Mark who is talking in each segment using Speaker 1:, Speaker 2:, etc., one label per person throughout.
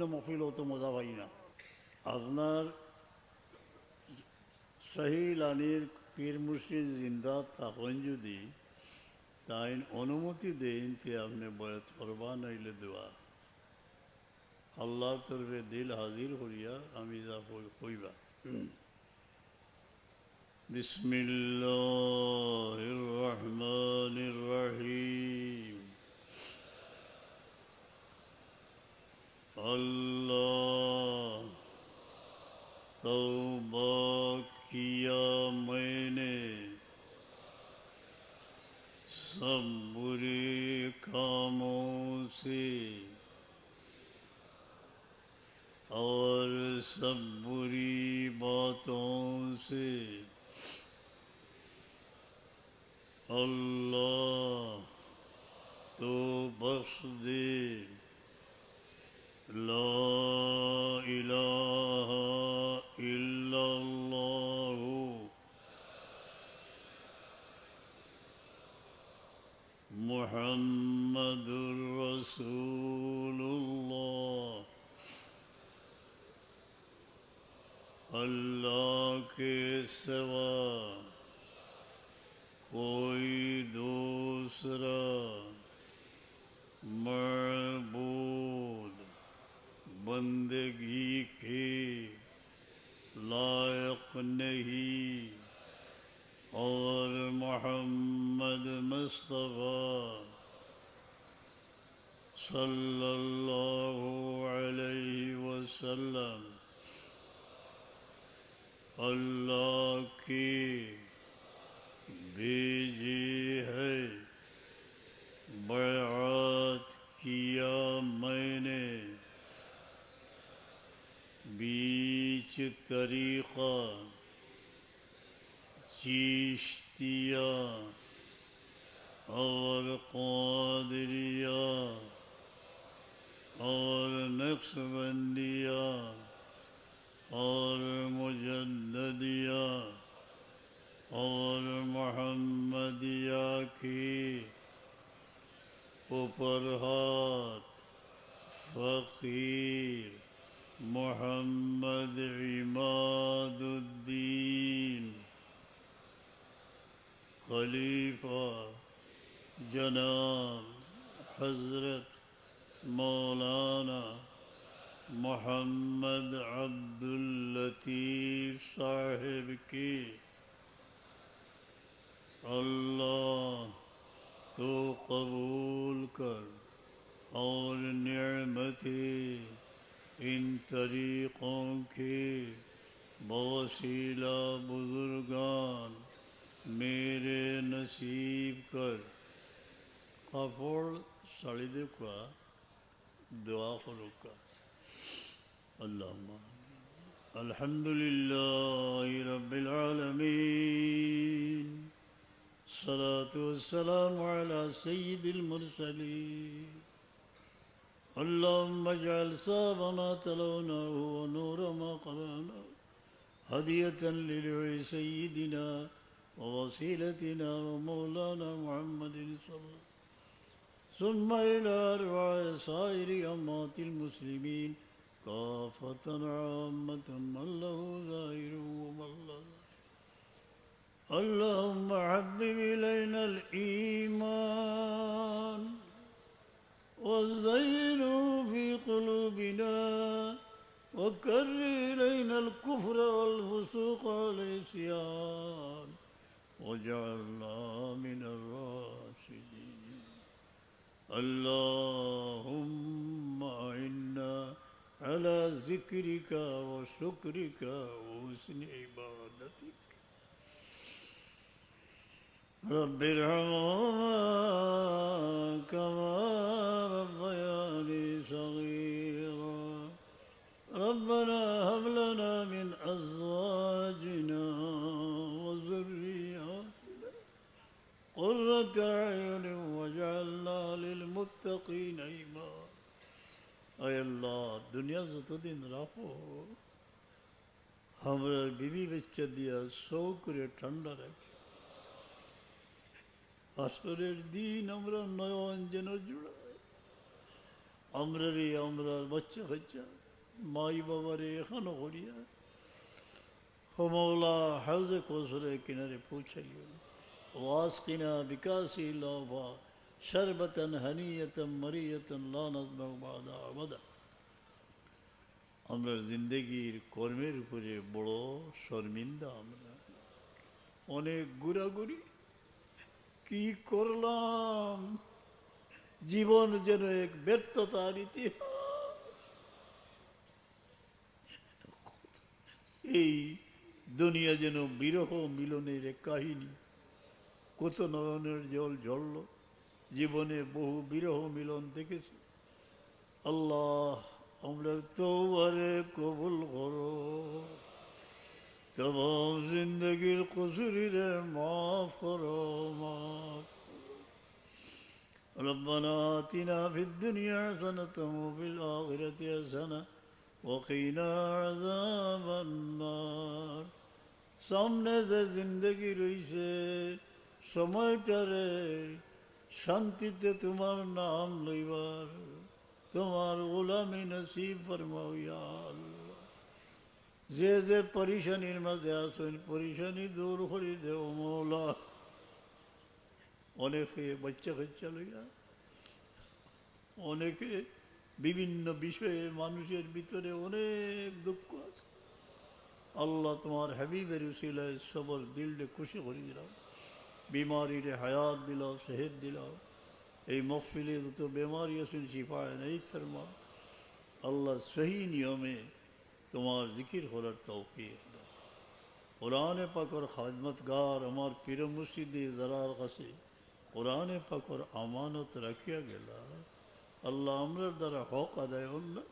Speaker 1: অন্য মফিল অত মজা পাই না। আপনার শাহিলানির পীর মুর্শিদ জিন্দা থাকেন যদি তাই অনুমতি দেন তে আপনি বয়াত করবা নাইলে দেওয়া আল্লাহর তরফে দিল হাজির করিয়া আমি যা কইবা। বিসমিল্লাহির রহমানির রহিম। अल्लाह तौबा किया मैंने सब बुरे कामों से और सब बुरी बातों से। अल्लाह तो बख्श दे। ला इलाहा इल्लल्लाह मुहम्मदुर रसूलुल्लाह। अल्लाह के सिवा कोई दूसरा मअबूद बंदगी के लायक नहीं और मोहम्मद मुस्तफ़ा सल्लल्लाहु अलैहि वसल्लम अल्लाह के भेजे है। बैअत किया मैंने बीच तरीक़ा चिश्तिया और क़ादिरिया और नक्शबंदिया और मुजद्दिदिया और मोहम्मदिया की ऊपर हाथ फ़कीर मोहम्मद इमादुद्दीन खलीफा जनाब हज़रत मौलाना मोहम्मद अब्दुल लतीफ़ साहिब की अल्लाह तो कबूल कर और नेमते इन तरीक़ों के बवसीला बुज़ुर्गान मेरे नसीब कर। काफोड़ सालिदे का दुआ करूँगा। अल्लाहुम्मा अल्हम्दुलिल्लाहि रब्बिल आलमीन सलातु वस्सलामु अला सय्यिदिल मुरसलीन। अल्लाहुम्मा जअल साब मा तलौनाहु व नूर मा क़रअनाहु हदियतन लिरुहि सय्यिदिना व वसीलतिना व मौलाना मुहम्मदिन सल्लल्लाहु सुम्मा इला अर्वाहि साइरि अम्मातिल मुस्लिमीन काफ़तन आम्मतन मन लहु ज़ाहिरुन व मन ला ज़ाहिर। अल्लाहुम्मा हब्बिब इलैनल ईमान वज़य्यिनहु फ़ी क़ुलूबिना वकर्रिह इलैनल कुफ़्र वल फ़ुसूक़ वल इस्यान वजअलना मिनर राशिदीन। अल्लाहुम्मा इन्ना अला ज़िक्रिका व शुक्रिका व हुस्नि इबादतिक। रब्बिरहम्हुमा कमा रब्बयानी सगीरा। रब्बना हब लना मिन अज़वाजिना व ज़ुर्रिय्यातिना क़ुर्रत अयुन वजअलना लिलमुत्तक़ीना इमामा। आय अल्लाह दुनिया যতদিন রাখো हमरा बीबी बच्चा दिया सौ करे ठंडा रखे। আসরের দিন আমরা নয়ন যেন জুড়ায়। আমরারে আমরার বাচ্চা কাচ্চা মাই বাবারে এখানো করিয়া ও মৌলা হাউজে কৌসরের কিনারে পৌঁছাইও ওয়াসকিনা বিকাশি লাভা শরবতন হানিয়তন মরিয়তন লা নাজমাউ বাদা আবাদা। আমরা জিন্দগির কর্মের উপরে বড় শর্মিন্দা, আমরা অনেক ঘোরাঘুরি কি করলাম, জীবন যেন এক ব্যর্থতার ইতিহাস। এই দুনিয়া যেন বিরহ মিলনের এক কাহিনী, কত নয়নের জল ঝরল, জীবনে বহু বিরহ মিলন দেখেছি। আল্লাহ আমরা তওবারে কবুল করো, तमाम जिंदगी कसूरीरे माफ करो, माफ करो। रब्बना आतिना फिद दुनिया हसनत व फिल आखिरति हसना वक़िना अज़ाबन्नार। सामने से जिंदगी रहीছে সময়টারে শান্তিতে তোমার নাম লইবার তোমার গোলামি নসিব ফরমাও ইয়া আল্লাহ। যে যে পরিশানির মাঝে আসেন পরিশানি দূর করে দেও মৌলা। অনেকে বাচ্চা কাচ্চা লইয়া, অনেকে বিভিন্ন বিষয়ে মানুষের ভিতরে অনেক দুঃখ আছে। আল্লাহ তোমার হাবিবের উসিলায় সবর দিলকে খুশি করে দিলাম, বিমারিরে হায়াত দিলাও, সেহেদ দিলাও। এই মহফিলে যত বেমারি আছেন শিফায় নেই ফরমা। আল্লাহ সহি নিয়মে তোমার জিকির করার তৌফিক দাও। কোরআনে পাকর খাদমতগার আমার পীর মুর্শিদে যারার কাছে কোরআনে পাকর আমানত রাখিয়া গেলা, আল্লাহ আমরার দ্বারা হক আদায় হল না,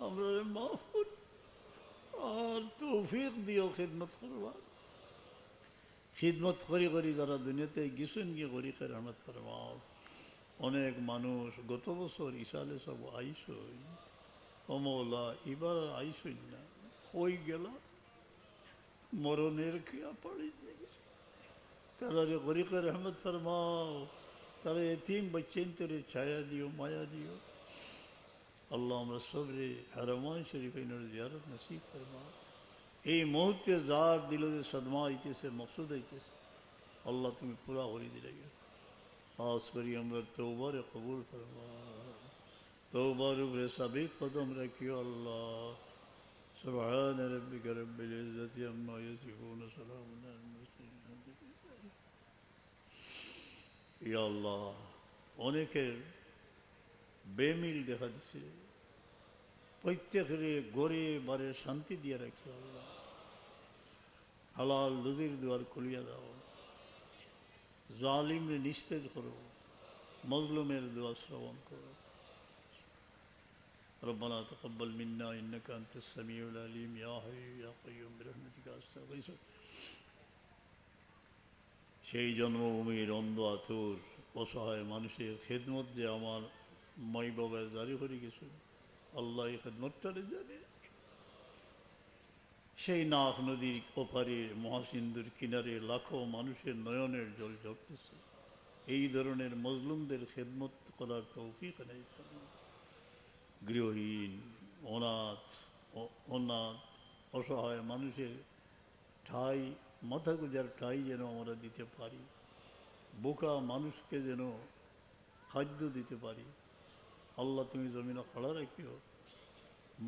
Speaker 1: আমরা মাফ করি আর তৌফিক দিও খিদমত করবার। খিদমত করি করি যারা দুনিয়াতে গেছেন গিয়ে করি রহমত ফরমাও। অনেক মানুষ গত বছর ইসালে সব আইসই, ও মৌলা এবার আইসই না, হই গেল মরণের খেয়া পড়ি গেছে। তারা রে গরিকা রহমত ফরমাও, তারা এতিম বচ্চেন তোরে ছায়া দিও, মায়া দিও। আল্লাহ আমরা সবরে হারমান শরীফের জিয়ারত নসিব ফরমাও। এই মুহূর্তে যার দিল যে সদমা আইতেছে, মকসুদ আইতেছে, আল্লাহ তুমি পুরা করে দিলে। খাস করি আমরা তওবারে কবুল ফরমাও, তওবার উপরে সাবিত কদম রাখিও আল্লাহ। সুবহান রাব্বিকা রব্বিল ইজ্জাতি আম্মা ইয়াসিফুন, সালামুন আলাল মুরসালিন। ইয়া আল্লাহ অনেকের বেমিল দেখা দিছে, প্রত্যেকের গড়ে বারে শান্তি দিয়ে রাখি আল্লাহ। হালাল রুজির দুয়ার খুলিয়া দাও, জালিমরে নিস্তেজ করো, মজলুমের দোয়া শ্রবণ করো। ربنا تقبل منا إنك أنت السميع العليم يا حي يا قيوم برحمتك أستغيث। সেই জন্মভূমির অন্ধ আতুর অসহায় মানুষের খেদমত যে আমার মাই বাবায় জারি করে গেছে, আল্লাহ এই খেদমতটারে জানি। সেই নাফ নদীর ওপারে মহাসিন্ধুর কিনারে লাখো মানুষের নয়নের জল ঝরতেছে। এই ধরনের মজলুমদের খেদমত করার তৌফিক নেই। গৃহহীন, অনাথ অসহায় মানুষের ঠাই, মাথা গুজার ঠাই যেন আমরা দিতে পারি, বোকা মানুষকে যেন খাদ্য দিতে পারি। আল্লাহ তুমি জমিনে খড়া রাখিও।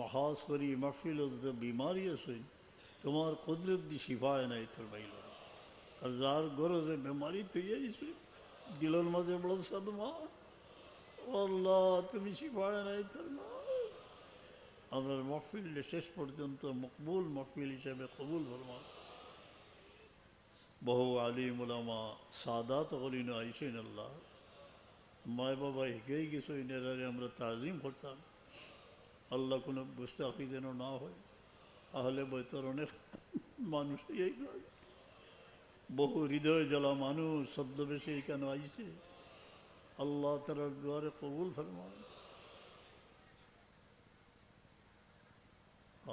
Speaker 1: মহাসরি মাহফিল বিমারি আছে, তোমার কুদরত দি শিফায় নাই তোর বাইল। আর যার গরজে বেমারি তৈরি দিলের মাঝে বড় সাদমা, আল্লাহ তুমি শিফায় নাই তোর মা। আপনার মহফিল শেষ পর্যন্ত মকবুল মহফিল হিসাবে কবুল ফরমা। বহু আলিম উলামা সাদাত হলিন আইসেন আল্লাহ, মায় বাবা হেগেই গেছো, এনারে আমরা তাজিম করতাম। আল্লাহ কোনো গুস্তাখি যেন না হয়। আহলে বৈতর অনেক মানুষ এই বহু হৃদয় জ্বালা মানুষ ছদ্মবেশে কেন আইছে, আল্লাহ তার দুয়ারে কবুল ফরমান।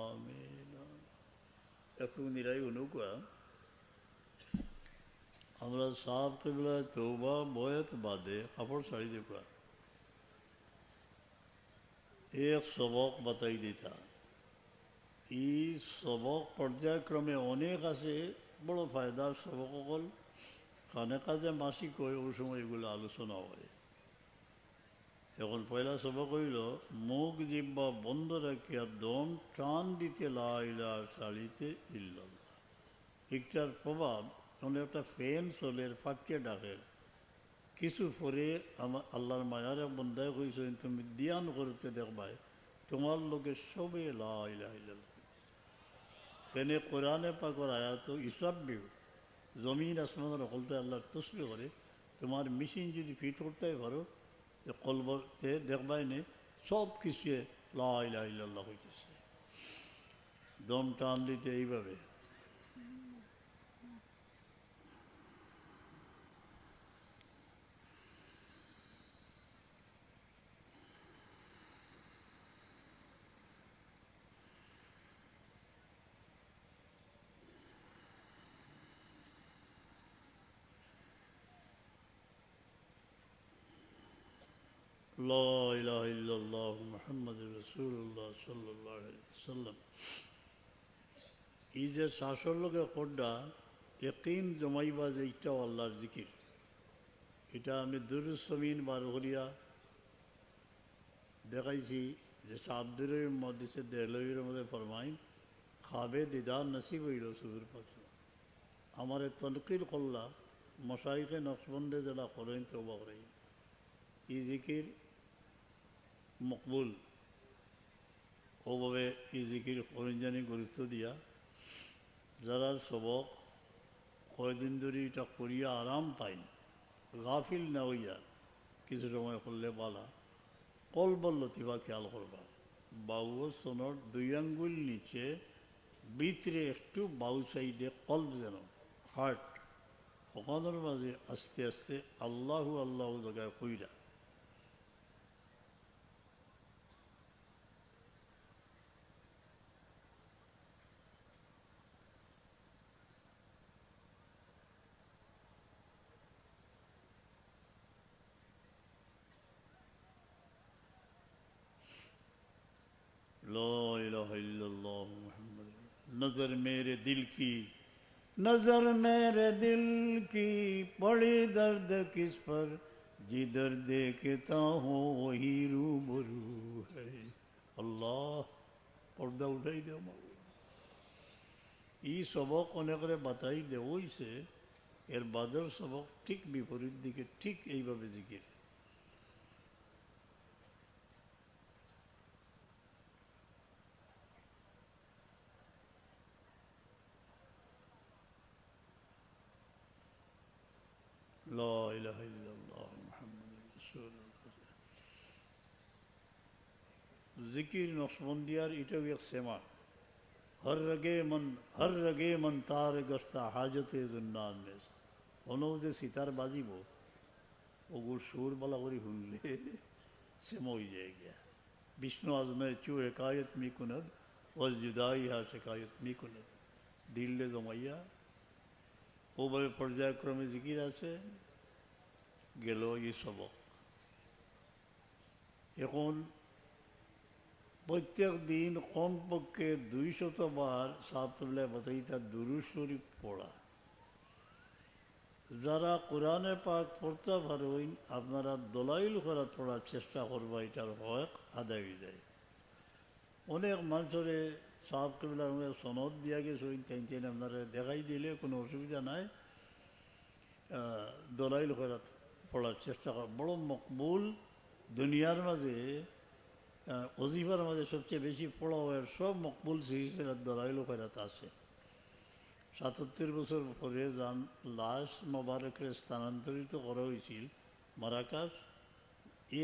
Speaker 1: আমিন। একটু নিরাই অনুকা আমরা সাফ কিবলা তওবা বয়ত বাদে কাপড় শাড়ি দেখবা এক সবক বাতাই দিতা এই সবক পর্যায়ক্রমে অনেক আছে বড় ফায়দার সবক অকল খানে কাজে মাসিক হয় ওই সময় এগুলো আলোচনা হয় এখন পয়লা সবক হইল মুখ জিব্বা বন্ধ রাখিয়া দম টান দিতে লাইলা শাড়িতে ইল্লাল্লাহ একটার প্রভাব মানে একটা ফ্যান চলের ফাঁকে ডাকের কিছু পরে আমার আল্লাহর মায়ার বন্ধায় কইছেন তুমি ধ্যান করতে দেখবাই তোমার লোকে সবে লাইলা ইল্লাল্লাহ সেনে কোরআনে পাকর আয়াত ইসব বিউ জমিন আসমানের হলতে আল্লাহর তসবি করে তোমার মেশিন যদি ফিট করতে পারো কলবতে দেখবাই নে সব কিছু লাইলা ইল্লাল্লাহ হইতেছে দম টান দিতে এইভাবে লা ইলাহা ইল্লাল্লাহ মুহাম্মাদুর রাসূলুল্লাহ সাল্লাল্লাহু আলাইহি ওয়াসাল্লাম এই যে শ্বাসর লোকে খোড্ডা ইয়াকিন জমাইবা যে এইটাও আল্লাহর জিকির এটা আমি দুরুদ সমিন বার করিয়া দেখাইছি যে আব্দুর মধ্যে দেহলবির মধ্যে ফরমাইন খাবে দিদার নসিব হইল সুদূর পাশে আমার তনকিল করলা মশাইকে নকশবন্দে যেটা করেন তৌবা করেন এই জিকির মকবুল ওভাবে এই জিকির করেন জানি গুরুত্ব দিয়া যারা সবক কয়দিন ধরে এটা করিয়া আরাম পাইন গাফিল না হইয়া কিছু সময় করলে বালা কলবল লতিবা খেয়াল করবা বাউ সোনর দুই আঙ্গুল নিচে ভিতরে একটু বাউ সাইডে কল্ব যেন হার্ট ওখানের মাঝে আস্তে আস্তে আল্লাহু আল্লাহ জায়গায় কইরা لا इलाहा इल्लल्लाह मुहम्मद नजर मेरे दिल की नजर मेरे दिल की पड़ी दर्द किस पर जिधर देखता हूँ वही रूबरू है अल्लाह पर्दा उठाई दे এই সবক অনেকরে বাতাই দেওইছে এর বাদর সবক ঠিক বিপরীত দিকে ঠিক এইভাবে জিকির لا إله إلا الله محمد رسول الله जिकिर नक्शबंदियार इटा एक सेमा हर रगे मन तार गस्ता हाजते जुन्नान में ono যে সিতার বাজিব ওগুর সুর বলা করি শুনলে সেম হয়ে যায় গিয়া বিষ্ণু আজমায় চু একায়ত মি কুনদ ওয়াজ জুদাই হা শেকায়ত মি কুনদ দিল্লে জমাইয়া ওভাবে পর্যায়ক্রমে জিকির আছে গেল এই সবক এখন প্রত্যেক দিন কমপক্ষে 200 বার সাহাবতুল্লাহ বাতাইতা দুরূদ শরীফ পড়া যারা কোরআনে পাক পড়তে পারেন আপনারা দলাইল করা পড়ার চেষ্টা করবা এটার হক আদায় হয়ে যায় অনেক মানুষের সাহাবতুল্লাহ সনদ দিয়া গেছে তাই আপনারা দেখাই দিলে কোনো অসুবিধা নাই দলাইল করা পড়ার চেষ্টা করা বড় মকবুল দুনিয়ার মাঝে অজিফার মাঝে সবচেয়ে বেশি পড়া হয় সব মকবুল সিলসিলার দলাইল করাত আছে ৭৭ বছর পরে যান লাশ মোবারকের স্থানান্তরিত করা হয়েছিল মারাকাশ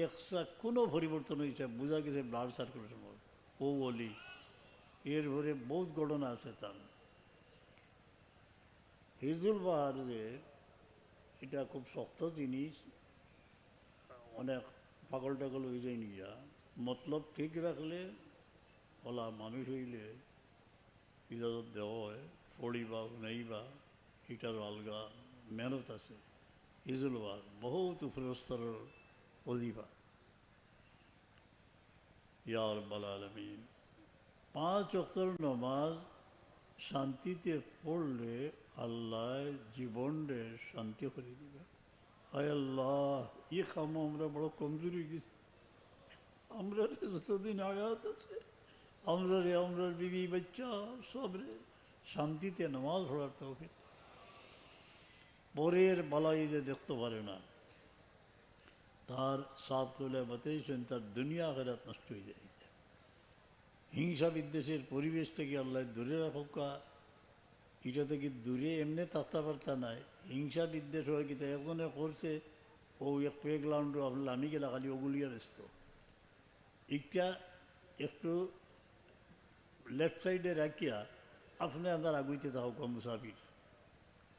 Speaker 1: একটা কোনো পরিবর্তন হয়েছে বোঝা গেছে ব্লাড সার্কুলেশন ও বলি এর ভরে বহুত ঘটনা আছে তার হিজুল বাহার যে এটা খুব শক্ত জিনিস অনেক পাগল টাগল হয়ে যায় নিয়া মতলব ঠিক রাখলে ওলা মানুষ হইলে ইজাজত দেওয়া হয় পড়িবা নেইবা এটার আলগা মেহনত আছে হিজুলবার বহুত উপরস্তরের অজিফা ইয়া রাব্বাল আলামিন। 5 ওয়াক্তের নামাজ শান্তিতে পড়লে আল্লাহ জীবনে শান্তি করে দিবে। হায় আল্লাহ, ই খাম আমরা বড় কমজোরি গেছি। আমরা যতদিন আয়াত আছে আমরা বিবি বাচ্চা সবরে শান্তিতে নামাজ পড়ার তৌফিক। পরের বালাই যে দেখতে পারে না, তার সাফ তুলে বাতাইছেন, তার দুনিয়া আখিরাত নষ্ট হয়ে যায়। হিংসা বিদ্বেষের পরিবেশ থেকে আল্লাহ দূরে রাখা, এটা থেকে দূরে এমনি থাকতে পারতা নাই। হিংসা বিদ্বেষ হয়ে গেছে একজনে করছে, ও এক প্লেগ্রাউন্ড আপনার আমি গেলা খালি ওগুলিয়া ব্যস্ত। এটা একটু লেফট সাইডে রাখিয়া আপনি আপনার আগুইতে থাকুক, মুসাফির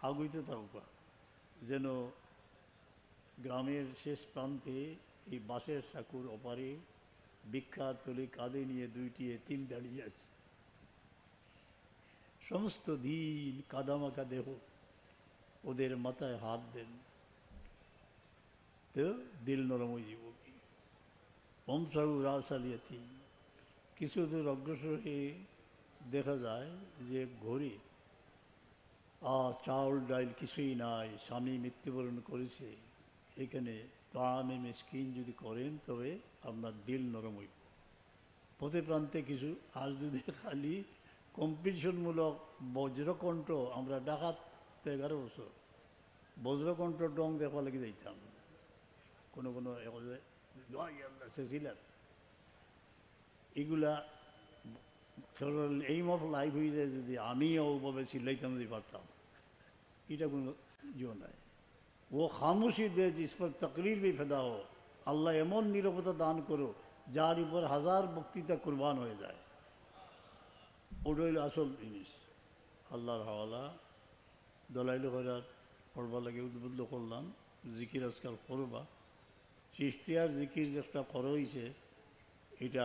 Speaker 1: আগুইতে থাকুক। যেন গ্রামের শেষ প্রান্তে এই বাঁশের সাঁকুর ওপারে বিখ্যাত তলি কাঁধে নিয়ে দুইটি এতিম দাঁড়িয়ে আছে। সমস্ত দিন কাদামাকা দেহ, ওদের মাথায় হাত দেন তো দিল নরম হয়ে যাব। অমসাহু রাসালিয়াতি। কিছু দূর অগ্রসর হয়ে দেখা যায় যে ঘরে চাউল ডাইল কিছুই নাই, স্বামী মৃত্যুবরণ করেছে। এখানে তামে মিসকিন যদি করেন তবে আপনার দিল নরম হইব। পথে প্রান্তে কিছু, আর যদি খালি কম্পিটিশনমূলক বজ্রকণ্ঠ, আমরা ডাকাত 11 বছর বজ্রকণ্ঠ ডং দেখা লেগে যাইতাম। কোনো সেছিলেন এগুলা এইম অফ লাইফ হয়ে যায়। যদি আমিও ওভাবে চিল্লাইতাম যদি পারতাম, এটা কোনো ইয়ে নাই। ও খামোশি দে জিস পর তকরির भी ফেদা हो। আল্লাহ এমন নীরবতা দান করো যার উপর হাজার বক্তৃতা কুরবান হয়ে যায়। ওটা হইল আসল জিনিস। আল্লাহর হাওয়ালা দলাইল খয়রাত পড়বার লাগে উদ্বুদ্ধ করলাম। জিকির আজকাল করবা, চিশতিয়ার জিকির যেটা করা হয়েছে এটা